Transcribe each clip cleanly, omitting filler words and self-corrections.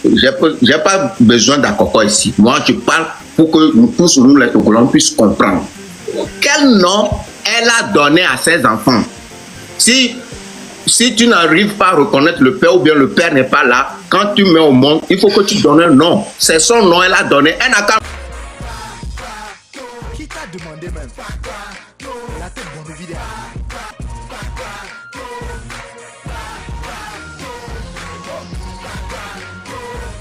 j'ai pas besoin d'Akoko ici. Moi, je parle pour que nous tous, nous les Togolais, puissions comprendre. Quel nom elle a donné à ses enfants? Si tu n'arrives pas à reconnaître le père ou bien le père n'est pas là, quand tu mets au monde, il faut que tu donnes un nom. C'est son nom, elle a donné. Elle n'a qu'à... Qui t'a demandé même? La tête dans le vidéo.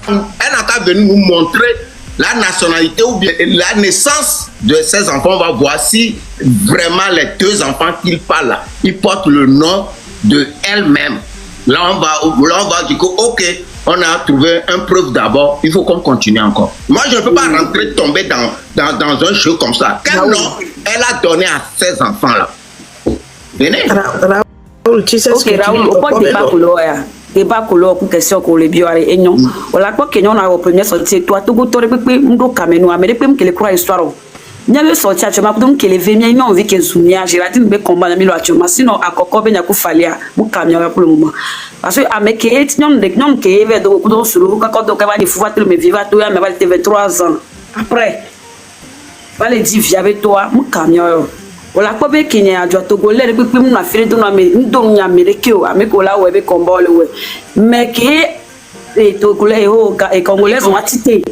Elle n'a qu'à venir nous montrer la nationalité ou bien la naissance de ses enfants. On va voir si vraiment les deux enfants qu'il parle là, ils portent le nom de elle-même. Là, on va dire que, ok, on a trouvé une preuve d'abord, il faut qu'on continue encore. Moi, je ne peux pas rentrer, tomber dans un jeu comme ça. Quel nom elle a donné à ses enfants là? Venez. Raoul, tu sais ce que Raoul, débat couleur pour question qu'on les biore et non. Voilà quoi qu'il y en a au premier sorti, toi, tout goûter pépé, m'do cameno, mais les pèmes que les croix histoire. N'y avait sorti à Choma, donc que les véniens n'ont vu que Zounia, j'ai raté de combat à Milo à Choma, sinon à Coco Benakou Falia, mon camion pour le moment. Parce que à mes quêtes, non, des noms qui avaient de beaucoup sur le quand on va les foutre, mais vivre toi, mais va 23 ans. Après, va les dire, j'avais toi, mon camion. Voilà quoi bien qu'il y a du Togolais depuis que nous avons fait de nous donner Américains avec la web combat le mais que les Togolais et Congolais vont attiter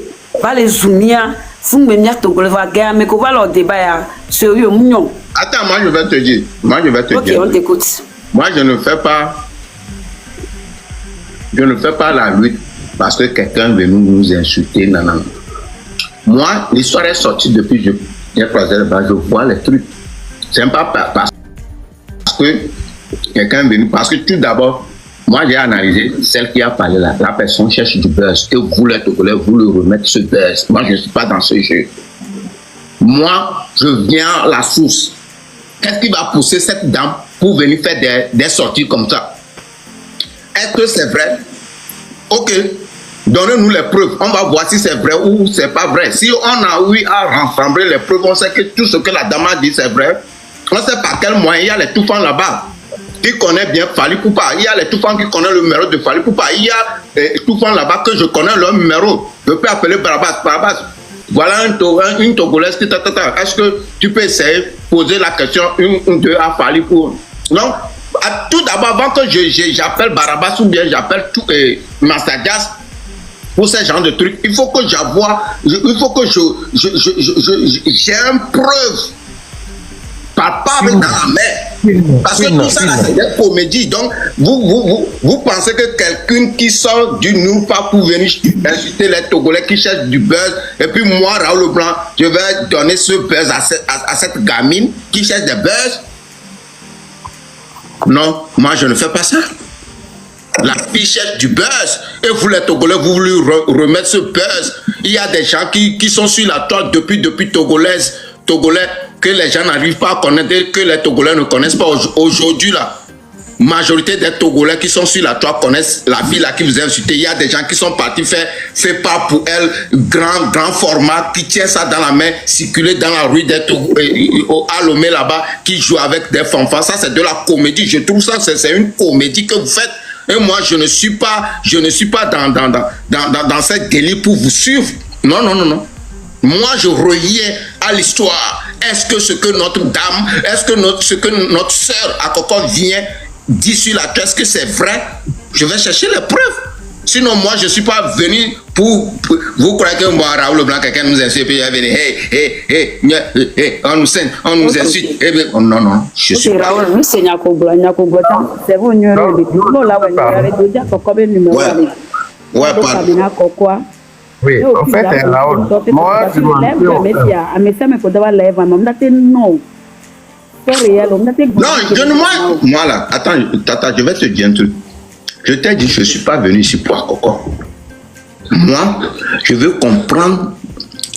va les Zoumia fou me mia Togolais va gagner mais qu'on va leur débat sérieux mignon. Attends, moi je vais te dire. Ok, on t'écoute. Moi je ne fais pas la lutte parce que quelqu'un veut nous insulter. Non. Moi, l'histoire est sortie depuis que j'ai croisé le bas, je vois les trucs. C'est pas parce que quelqu'un est venu, parce que tout d'abord, moi j'ai analysé celle qui a parlé là, la personne cherche du buzz, que vous les Togolais, vous le remettre ce buzz. Moi je ne suis pas dans ce jeu. Moi, je viens à la source. Qu'est-ce qui va pousser cette dame pour venir faire des sorties comme ça? Est-ce que c'est vrai? Ok, donnez-nous les preuves. On va voir si c'est vrai ou c'est pas vrai. Si on a eu à rassembler les preuves, on sait que tout ce que la dame a dit c'est vrai. On ne sait pas quel moyen. Il y a les Toufans là-bas qui connaissent bien Fally Poupa. Il y a les Toufans qui connaissent le numéro de Fally Poupa. Il y a les Toufans là-bas que je connais leur numéro. Je peux appeler Barabas. Voilà une Togolaise qui t'attend. Est-ce que tu peux essayer de poser la question une ou deux à Fally pour... Non. Tout d'abord, avant que j'appelle Barabas ou bien j'appelle Massagas pour ce genre de trucs, il faut que j'avoue, il faut que j'ai une preuve palpable dans la main. Parce que tout ça, c'est des comédies. Donc, vous pensez que quelqu'un qui sort du nulle part pour venir insulter les Togolais qui cherchent du buzz, et puis moi, Raoul Leblanc, je vais donner ce buzz à cette gamine qui cherche des buzz? Non, moi je ne fais pas ça. La fille cherche du buzz et vous les Togolais, vous voulez remettre ce buzz. Il y a des gens qui sont sur la toile depuis Togolais que les gens n'arrivent pas à connaître, que les Togolais ne connaissent pas aujourd'hui là. Majorité des Togolais qui sont sur la toile connaissent la fille là qui vous a insulté. Il y a des gens qui sont partis faire pas pour elle, grand format, qui tient ça dans la main, circuler dans la rue des Togolais, au Alomé là-bas, qui joue avec des fanfares. Ça c'est de la comédie. Je trouve ça c'est une comédie que vous faites. Et moi je ne suis pas dans cette délire pour vous suivre. Non. Moi je reliais à l'histoire. Est-ce que ce que notre dame, ce que notre sœur Akoko vient dit sur la toile, est-ce que c'est vrai? Je vais chercher les preuves. Sinon, moi, je ne suis pas venu pour... Vous croyez que moi, Raoul Leblanc, quelqu'un nous insulte, et il venu, hey, on nous insulte. Non, je suis pas... Raoul, nous, c'est Nyakobo, c'est vous, ouais, pardon. Oui, en fait, Raoul, moi, je non, moi là, attends, Tata, je vais te dire un truc. Je t'ai dit, je ne suis pas venu ici pour Akoko. Moi, je veux comprendre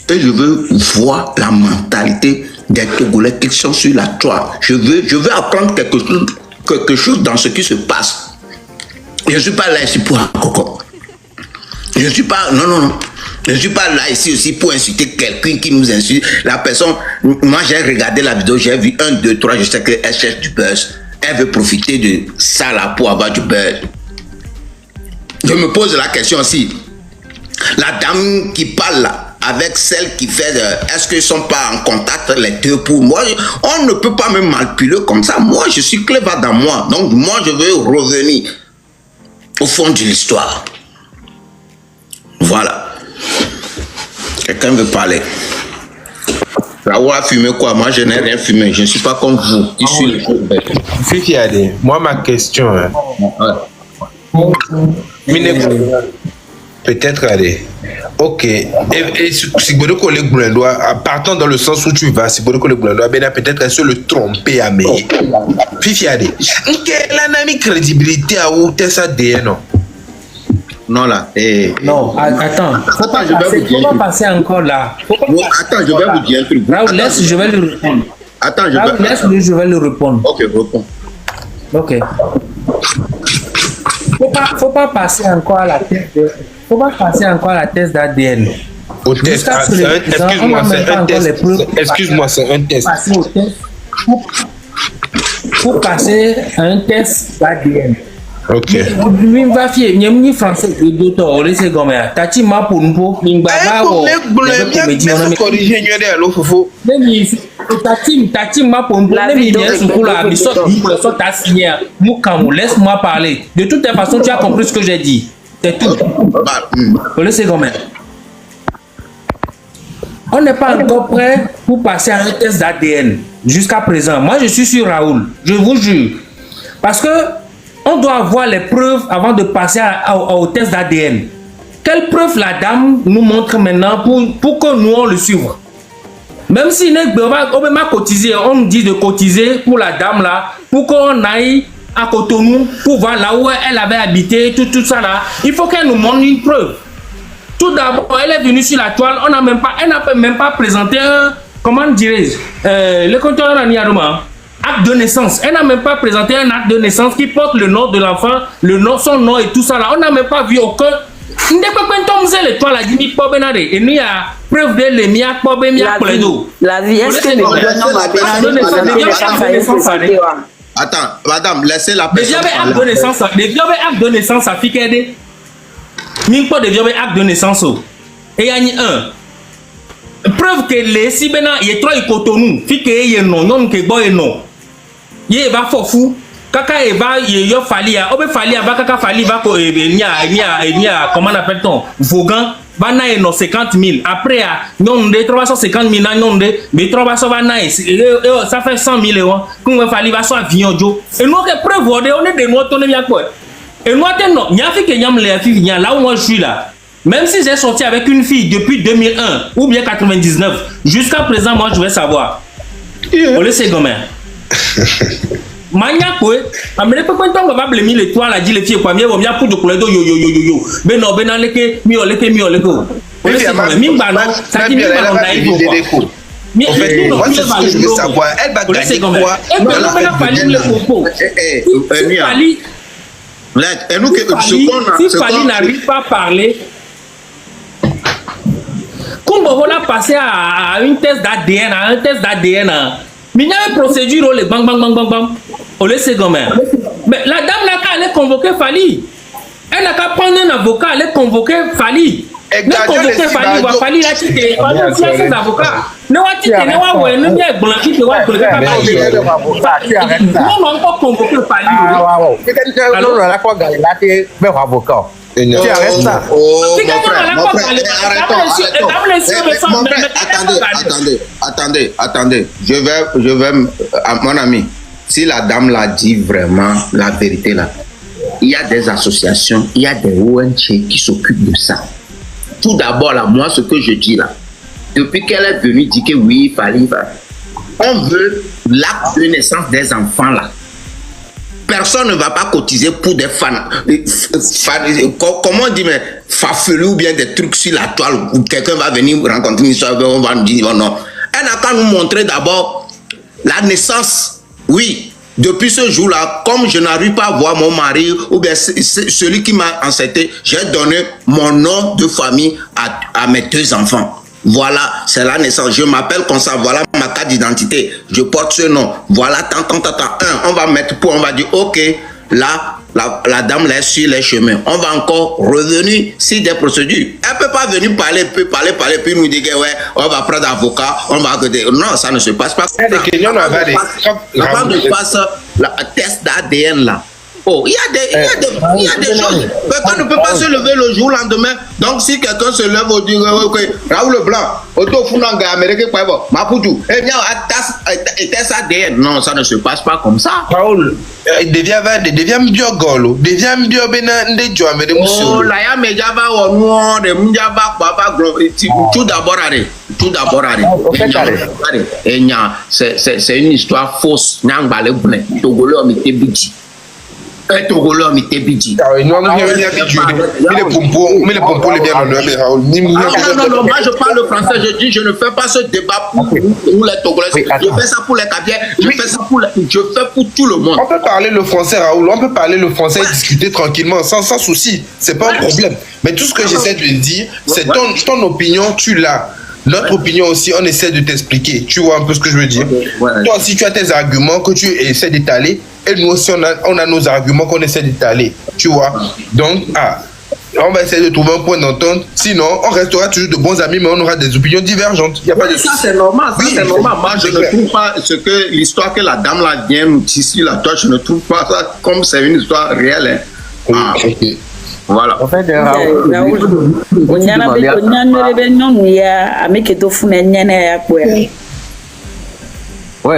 et je veux voir la mentalité des Togolais qui sont sur la toile. Je veux apprendre quelque chose dans ce qui se passe. Je ne suis pas là ici pour Akoko. Je ne suis pas... Non. Je ne suis pas là ici aussi pour insulter quelqu'un qui nous insulte. La personne, moi j'ai regardé la vidéo, j'ai vu 1, 2, 3, je sais qu'elle cherche du buzz. Elle veut profiter de ça là pour avoir du buzz. Je me pose la question aussi. La dame qui parle là, avec celle qui fait, est-ce qu'ils ne sont pas en contact les deux pour moi? On ne peut pas me manipuler comme ça. Moi, je suis clever dans moi. Donc, moi, je veux revenir au fond de l'histoire. Voilà. Quelqu'un veut parler? Raoul a fumé quoi? Moi, je n'ai rien fumé. Je ne suis pas comme vous. Je suis le Fifi Adé, moi, ma question, hein. Peut-être aller. Ok. Et si Bodoko le Goulendois, partant dans le sens où tu vas, si Bodoko le Goulendois, peut-être se le tromper à Meï. Fifi Adé, quelle a crédibilité à où t'es ça non? Non, là. Non, attends. Faut pas passer encore là. Attends, je vais vous dire un truc. Raoul, laisse, je vais lui répondre. Attends, je vais lui répondre. Ok, réponds. Ok. Faut pas passer encore à la tête faut pas passer encore à la thèse d'ADN. Au test, excuse-moi, c'est un test. Excuse-moi, c'est un test. Pour passer à un test d'ADN. Ok. Lui va fier, ni français de docteur, on laisse comme ça. Tati ma pour nous pour baba ou. Tati ma pour nous. Laisse-moi parler. De toute façon, tu as compris ce que j'ai dit. C'est tout. On laisse comme ça. On n'est pas encore prêt pour passer à un test d'ADN jusqu'à présent. Moi, je suis sur Raoul. Je vous jure. Parce que on doit avoir les preuves avant de passer au test d'ADN. Quelle preuve la dame nous montre maintenant pour que nous on le suive? Même si on m'a cotisé, on nous dit de cotiser pour la dame là, pour qu'on aille à Cotonou, pour voir là où elle avait habité, tout ça là. Il faut qu'elle nous montre une preuve. Tout d'abord, elle est venue sur la toile, elle n'a même pas présenté un, comment dirais-je, le compteur en Niaroma. Acte de naissance. Elle n'a même pas présenté un acte de naissance qui porte le nom de l'enfant, son nom et tout ça là. On n'a même pas vu aucun. Et nous y a preuve de l'émia la vie, est-ce que le attends, madame, laissez la personne parler. Des vieux actes de naissance à Fikede. Mine pas de vieux actes de naissance. Et il y a un. Preuve que les si maintenant il y a trois Cotonou, Fikede y a non que boy non. Il va fou. Kaka eva yo fali ya obe fali va kaka fali va ko nia comment on appelle-t-on Vogan va na no 50 000 après non de 350 000 na non de mais 300 va na ça fait 100 000 euros qu'on fali va so avion jo et nous que preuve on est de nous tourner bien quoi et moi non nya fi que nyam les filles nya là où moi je suis là même si j'ai sorti avec une fille depuis 2001 ou bien 99 jusqu'à présent moi je vais savoir on le sait comment Mania quoi, amène pas quand on va blâmer les toiles, la dit les filles quoi, mieux bien pour de couleur yo. Ben non, ben allez mieux. Mimba non, ça dit mimba non naïf quoi. Mais en fait, moi c'est ce que je veux savoir. Elle va gagner quoi? Elle va falloir le propos. Si Fali n'arrive pas à parler, comme on va passer à une test d'ADN, mais il y a une procédure, les bang. On le sait comment. Mais la dame n'a qu'à aller convoquer Fali. Elle n'a qu'à prendre un avocat, aller convoquer Fali. Ne convoquer Fali, va Fali là, tu t'es pas ses avocats. Ne va tu t'es ne bien blanchi, tu vas convoquer Fali. On va encore convoquer Fali. Alors, la quoi gagner là, tu es avocat. Tu arrêtes ça. Attendez. Je vais, mon ami, si la dame l'a dit vraiment la vérité là, il y a des associations, il y a des ONG qui s'occupent de ça. Tout d'abord là, moi ce que je dis là, depuis qu'elle est venue dire que oui, il fallait, on veut l'acte de naissance des enfants là. Personne ne va pas cotiser pour des fans, comment on dit, mais farfelus ou bien des trucs sur la toile où quelqu'un va venir rencontrer une histoire, on va nous dire non. Elle n'a qu'à nous montrer d'abord la naissance. Oui, depuis ce jour-là, comme je n'arrive pas à voir mon mari ou bien celui qui m'a enceinté, j'ai donné mon nom de famille à mes deux enfants. Voilà, c'est la naissance. Je m'appelle comme ça. Voilà ma carte d'identité. Je porte ce nom. Voilà, tant. On va mettre on va dire, ok, là, la dame là sur les chemins. On va encore revenir sur des procédures. Elle peut pas venir parler, puis nous dire que ouais, on va prendre avocat, on va... Non, ça ne se passe pas. Avant de passer le test d'ADN là, oh, il y a des choses. On ne peut pas se lever le jour lendemain. Donc, si quelqu'un se lève au dire, Raoul Blanc, Auto Funanga, Américain, Maputo, et bien, test ADN. Non, ça ne se passe pas comme ça. Raoul, devient mieux golo, devient mieux bena ndejo amede musu. Oh, là, ya mejaba o nuo de mjaba baba tout d'abord arrêt. Et c'est une histoire fausse. Nyangba le bune, Togolo mi tebiji. Togolo mi tebiji. Mais les pompons les bien honorés, Raoul. Non, moi je parle le français, je dis je ne fais pas ce débat pour les Togolais. Je fais ça pour les Caviers, je fais pour tout le monde. On peut parler le français, Raoul, on peut parler le français et discuter tranquillement, sans souci. C'est pas un problème. Mais tout ce que j'essaie de dire, c'est ton opinion, tu l'as. Notre opinion aussi, on essaie de t'expliquer. Tu vois un peu ce que je veux dire? Toi, si tu as tes arguments que tu essaies d'étaler, et nous aussi, on a nos arguments qu'on essaie d'étaler. Tu vois? Donc, on va essayer de trouver un point d'entente. Sinon, on restera toujours de bons amis, mais on aura des opinions divergentes. Il y a pas de ça, c'est normal. C'est normal. Moi, je ne trouve pas l'histoire que la dame là vient nous tisser là. Toi, je ne trouve pas ça comme c'est une histoire réelle. Hein. Okay. Voilà. En fait, ouais,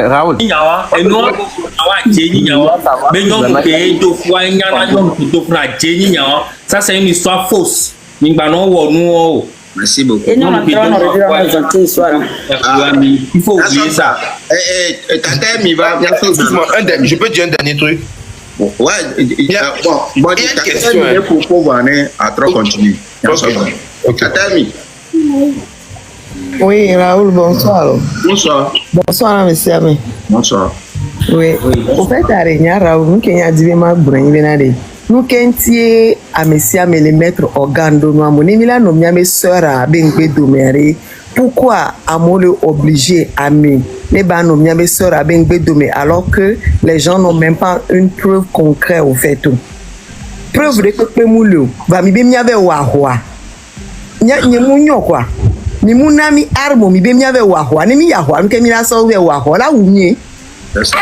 Raoul. Et nous, ça, c'est une histoire fausse. Merci beaucoup. Il faut oublier ça. Je peux dire un dernier truc. Ouais, il y a une question pour à trop continuer. Oui, Raoul, bonsoir. Bonsoir. Bonsoir, monsieur Amé. Bonsoir. Oui. Au fait, Raoul, nous qui avons dit ma brune, nous qui à monsieur Amé les mettre organes de nous, mon émila nous mes sœurs à Bengbe Doméré. Pourquoi Amole obligé à me les nos mes sœurs à Bengbe Domé alors que les gens n'ont même pas une preuve concrète au fait tout. Preuve de que moulou va mi bien avait wahwa. Nya nyemunyo quoi. Ni munami armo mi bien avait wahwa. Ni mi yahwa mi kemina so we wahwa la unye.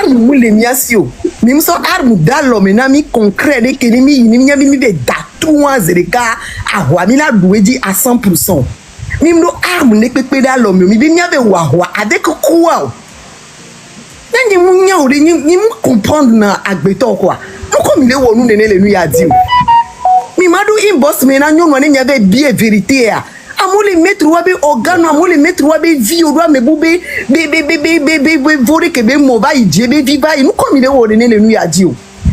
Armo mule miasio. Mi mso armo dalo menami concret de que ni mi be datouan zereka ahwa mi la douedi à 100%. Mimdo arme ne pepe da lomi mi bien avait wahwa avec quoi. Nani munya o ni mu comprendre na agbeto quoi. Comme il est où nous les lui a dit. Mi madu inbox me na nyon wane nya be bien vérité a. Amole mettre wa be organe amole mettre wa be vie o doit me boube be vore que be mo ba idie be viva nous comme il est où les lui a dit.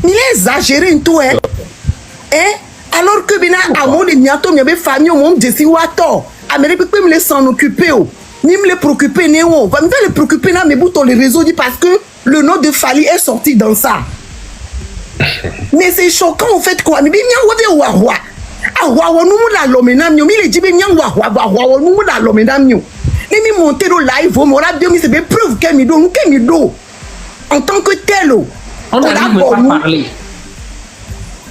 Il est exagéré en tout alors que bina amole nyato me be famille mon desi wato. Amérique peut me s'en occuper o. Ni me les préoccuper ne on va me les préoccuper na me bouton les réseaux dit parce que le nom de Fali est sorti dans ça. Mais c'est choquant en fait quoi. Mais bien wa wa. Wa nous la lomena mio mi le dit bien wa nous la lomena mio. Ni mi monter au live on aura bien mi c'est bien preuve que mi do en tant que tel on a parlé.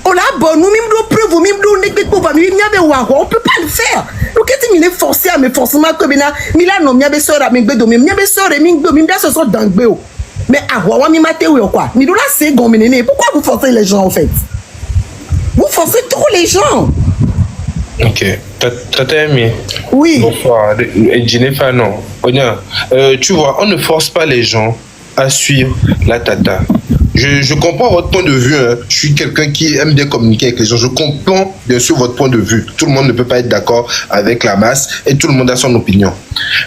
On a bon nous même do preuve même do ne peut pas mi avait wa on peut pas le faire. Donc qu'est-ce qu'il est forcé à me forcément que bina mi la no mi avait sœur à mi gbedo mi avait sœur et mi bien se sont dangbeo. Mais à mi maté ou quoi? Mi do la c'est gomené. Pourquoi vous forcez les gens en fait? Vous forcez trop les gens. Ok. T'as aimé? Oui. Bonsoir. Jennifer, non. Tu vois, on ne force pas les gens à suivre la tata. Je comprends votre point de vue. Hein. Je suis quelqu'un qui aime bien communiquer avec les gens. Je comprends bien sûr votre point de vue. Tout le monde ne peut pas être d'accord avec la masse et tout le monde a son opinion.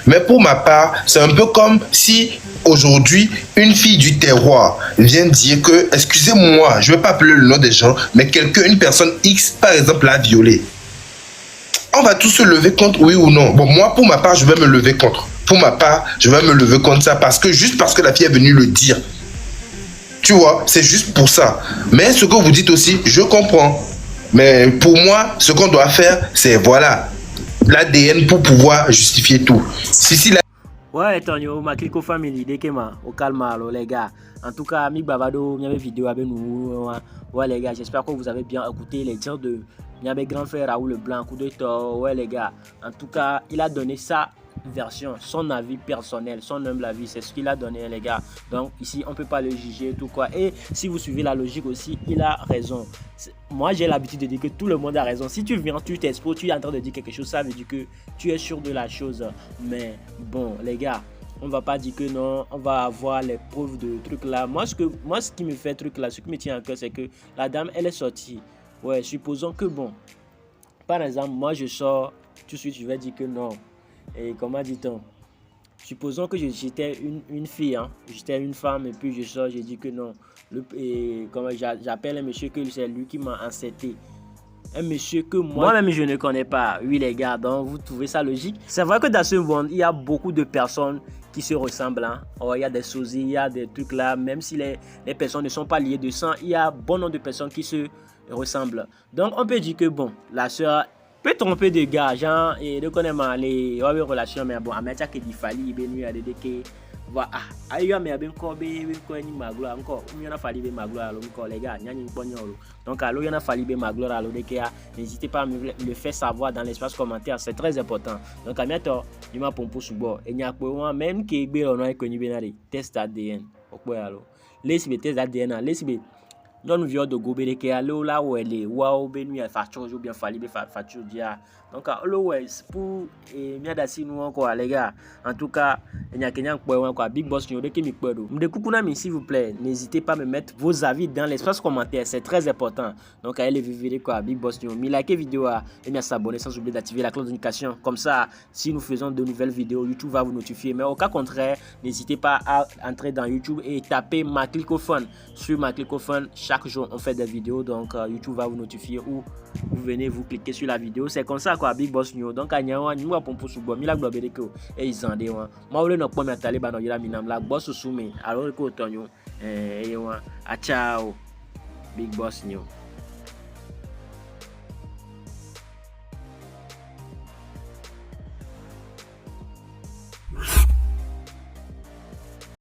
Mais pour ma part, c'est un peu comme si aujourd'hui, une fille du terroir vient dire que, excusez-moi, je ne vais pas appeler le nom des gens, mais une personne X, par exemple, l'a violée. On va tous se lever contre, oui ou non. Bon, moi, pour ma part, je vais me lever contre. Pour ma part, je vais me lever contre ça juste parce que la fille est venue le dire. Tu vois, c'est juste pour ça. Mais ce que vous dites aussi, je comprends. Mais pour moi, ce qu'on doit faire, c'est voilà, l'ADN pour pouvoir justifier tout. Si Ouais, Tonio, ma clico family, dès que au calme, alors, les gars. En tout cas, mi Bavado, il y avait vidéo avec nous. Ouais, les gars, j'espère que vous avez bien écouté les dires de Miabe grand frère Raoul Leblanc, coup de tort. Ouais, les gars. En tout cas, il a donné sa version, son avis personnel, son humble avis, c'est ce qu'il a donné, les gars. Donc, ici, on peut pas le juger, tout quoi. Et si vous suivez la logique aussi, il a raison. Moi, j'ai l'habitude de dire que tout le monde a raison. Si tu viens, tu t'exposes, tu es en train de dire quelque chose, ça veut dire que tu es sûr de la chose. Mais bon, les gars, on va pas dire que non, on va avoir les preuves de trucs là. Moi, ce qui me fait truc là, ce qui me tient à cœur, c'est que la dame, elle est sortie. Ouais, supposons que bon, par exemple, moi je sors, tout de suite je vais dire que non. Et comment dit-on? Supposons que j'étais une fille, hein, j'étais une femme et puis je sors, je dis que non. J'appelle un monsieur que c'est lui qui m'a enceinté. Un monsieur que moi-même je ne connais pas. Oui les gars, donc vous trouvez ça logique? C'est vrai que dans ce monde, il y a beaucoup de personnes qui se ressemblent. Hein. Oh, il y a des sosies, il y a des trucs là. Même si les personnes ne sont pas liées de sang, il y a bon nombre de personnes qui se ressemblent. Donc on peut dire que bon, la soeur peut tromper de gars, genre, et de connaître les relations, mais bon, à mettre que du fali, ben lui a des que voilà, aïe, mais ben quoi, ben quoi, ni ma gloire encore, ou y'en a fallu ben ma gloire, alors encore les gars, n'y a ni pognolo. Donc alors y'en a fallu ben ma gloire, alors n'hésitez pas à me le faire savoir dans l'espace commentaire, c'est très important. Donc à bientôt, du ma pompe sous bord, et n'y a pas même qui est on a connu ben allez, test ADN, ok alors, laissez test ADN, laissez non vieux de gober que allo là où elle est waouh ben lui facture ou bien falli facture dia donc always pour mia dasi nous encore les gars en tout cas il y a quelqu'un quoi big boss nous de qui me pedo me coucou mi s'il vous plaît n'hésitez pas à me mettre vos avis dans l'espace commentaire c'est très important donc allez vivre quoi big boss nous likez vidéo et bien s'abonner sans oublier d'activer la cloche de notification comme ça si nous faisons de nouvelles vidéos YouTube va vous notifier mais au cas contraire n'hésitez pas à entrer dans YouTube et taper ma clicophone sur ma clicophone. Chaque jour on fait des vidéos donc YouTube va vous notifier ou vous venez vous cliquez sur la vidéo c'est comme ça quoi big boss new donc anyawa ni wa pompo subo mi la gbo bedeko e izande wa ma wole no po mi ataliba no yira minam la boss sume alors ko tonyo wa a ciao big boss new.